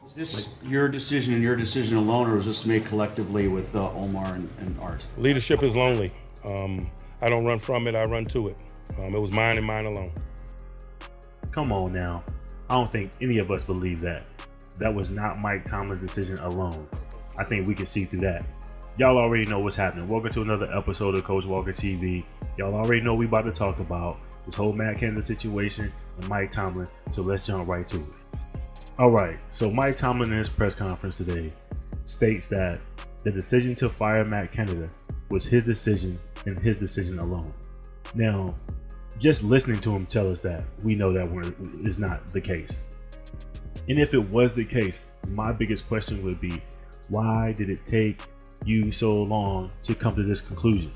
Is this your decision and your decision alone, or was this made collectively with Omar and Art? Leadership is lonely. I don't run from it, I run to it. It was mine and mine alone. Come on now. I don't think any of us believe that. That was not Mike Tomlin's decision alone. I think we can see through that. Y'all already know what's happening. Welcome to another episode of Coach Walker TV. Y'all already know what we about to talk about. This whole Matt Canada situation and Mike Tomlin. So let's jump right to it. All right. So Mike Tomlin in his press conference today states that the decision to fire Matt Canada was his decision and his decision alone. Now, just listening to him tell us that, we know that is not the case. And if it was the case, my biggest question would be, why did it take you so long to come to this conclusion?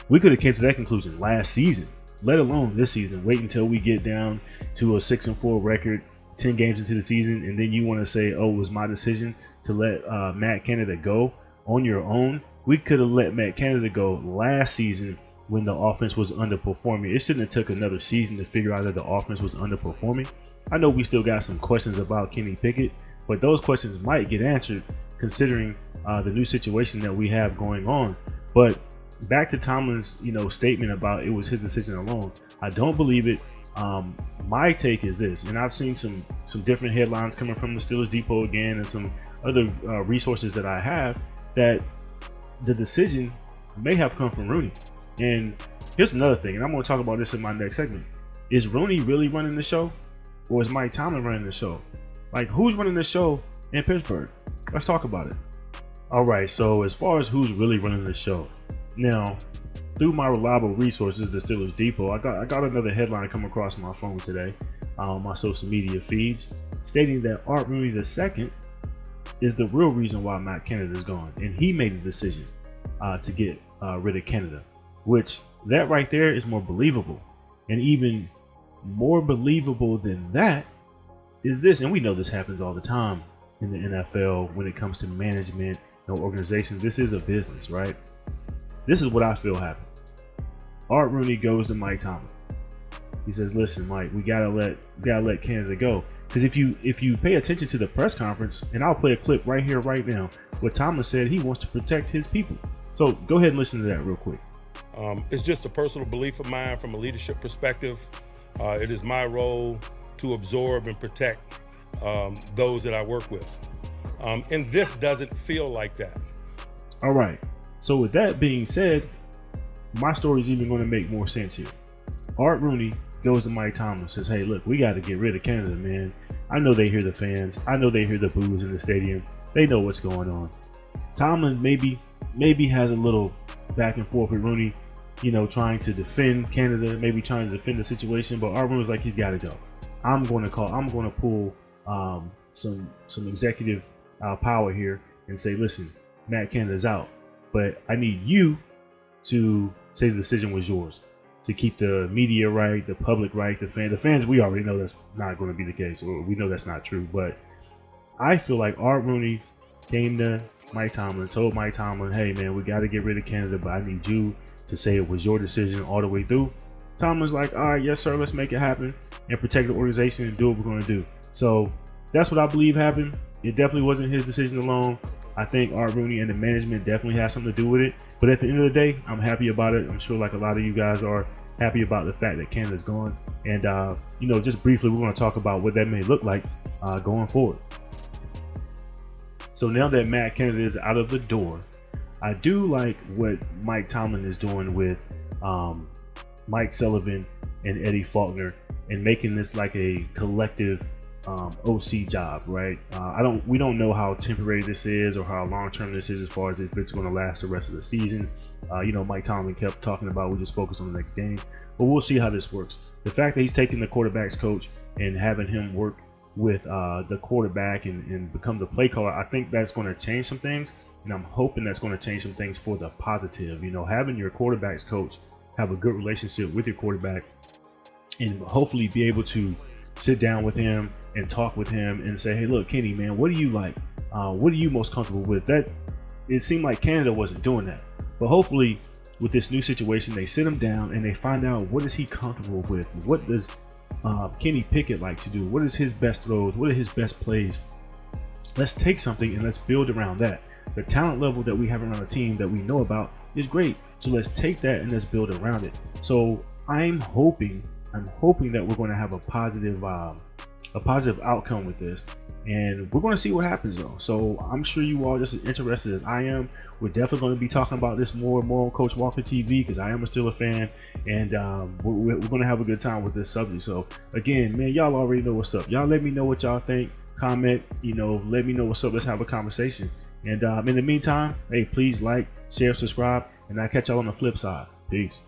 We could have came to that conclusion last season, let alone this season. Wait until we get down to a 6-4 record, 10 games into the season, and then you want to say, oh, it was my decision to let Matt Canada go on your own. We could have let Matt Canada go last season when the offense was underperforming. It shouldn't have took another season to figure out that the offense was underperforming. I know we still got some questions about Kenny Pickett, but those questions might get answered considering the new situation that we have going on. But back to Tomlin's, statement about it was his decision alone. I don't believe it. My take is this, and I've seen some different headlines coming from the Steelers Depot again, and some other resources that I have, that the decision may have come from Rooney. And here's another thing, and I'm going to talk about this in my next segment. Is Rooney really running the show, or is Mike Tomlin running the show? Like, who's running the show in Pittsburgh? Let's talk about it. All right, so as far as who's really running the show, now, through my reliable resources, the Steelers Depot, I got another headline come across my phone today, on my social media feeds, stating that Art Rooney II is the real reason why Matt Canada is gone, and he made the decision to get rid of Canada, which that right there is more believable. And even more believable than that is this, and we know this happens all the time in the NFL when it comes to management and organizations. This is a business, right? This is what I feel happened. Art Rooney goes to Mike Tomlin. He says, "Listen, Mike, we gotta let Canada go." Because if you pay attention to the press conference, and I'll play a clip right here, right now, what Tomlin said, he wants to protect his people. So go ahead and listen to that real quick. It's just a personal belief of mine from a leadership perspective. It is my role to absorb and protect those that I work with. And this doesn't feel like that. All right. So with that being said, my story is even going to make more sense here. Art Rooney goes to Mike Tomlin and says, "Hey, look, we got to get rid of Canada, man. I know they hear the fans. I know they hear the boos in the stadium. They know what's going on." Tomlin maybe has a little back and forth with Rooney, trying to defend Canada, maybe trying to defend the situation. But Art Rooney's like, he's got to go. I'm going to pull some executive power here and say, listen, Matt Canada's out, but I need you to say the decision was yours, to keep the media right, the public right, the fans. We already know that's not going to be the case, or we know that's not true. But I feel like Art Rooney came to Mike Tomlin, told Mike Tomlin, "Hey man, we got to get rid of Canada, but I need you to say it was your decision all the way through." Tomlin's like, "All right, yes sir, let's make it happen and protect the organization and do what we're going to do." So that's what I believe happened. It definitely wasn't his decision alone. I think Art Rooney and the management definitely has something to do with it. But at the end of the day, I'm happy about it. I'm sure like a lot of you guys are happy about the fact that Canada's gone. And, just briefly, we're going to talk about what that may look like going forward. So now that Matt Canada is out of the door, I do like what Mike Tomlin is doing with Mike Sullivan and Eddie Faulkner and making this like a collective OC job, right? We don't know how temporary this is or how long term this is as far as if it's going to last the rest of the season. Mike Tomlin kept talking about we just focus on the next game, but we'll see how this works. The fact that he's taking the quarterback's coach and having him work with the quarterback and become the play caller, I think that's going to change some things, and I'm hoping that's going to change some things for the positive. Having your quarterback's coach have a good relationship with your quarterback and hopefully be able to sit down with him and talk with him and say, "Hey, look, Kenny, man, what do you like? What are you most comfortable with?" That it seemed like Canada wasn't doing that, but hopefully with this new situation, they sit him down and they find out what is he comfortable with. What does Kenny Pickett like to do? What is his best throws? What are his best plays? let's take something and let's build around that. The talent level that we have around the team that we know about is great. So let's take that and let's build around it. So I'm hoping that we're going to have a positive outcome with this, and we're going to see what happens though. So I'm sure you all just as interested as I am. We're definitely going to be talking about this more and more on Coach Walker TV, because I am still a fan, and we're going to have a good time with this subject. So again, man, y'all already know what's up. Y'all let me know what y'all think. Comment, let me know what's up. Let's have a conversation. And in the meantime, hey, please like, share, subscribe, and I'll catch y'all on the flip side. Peace.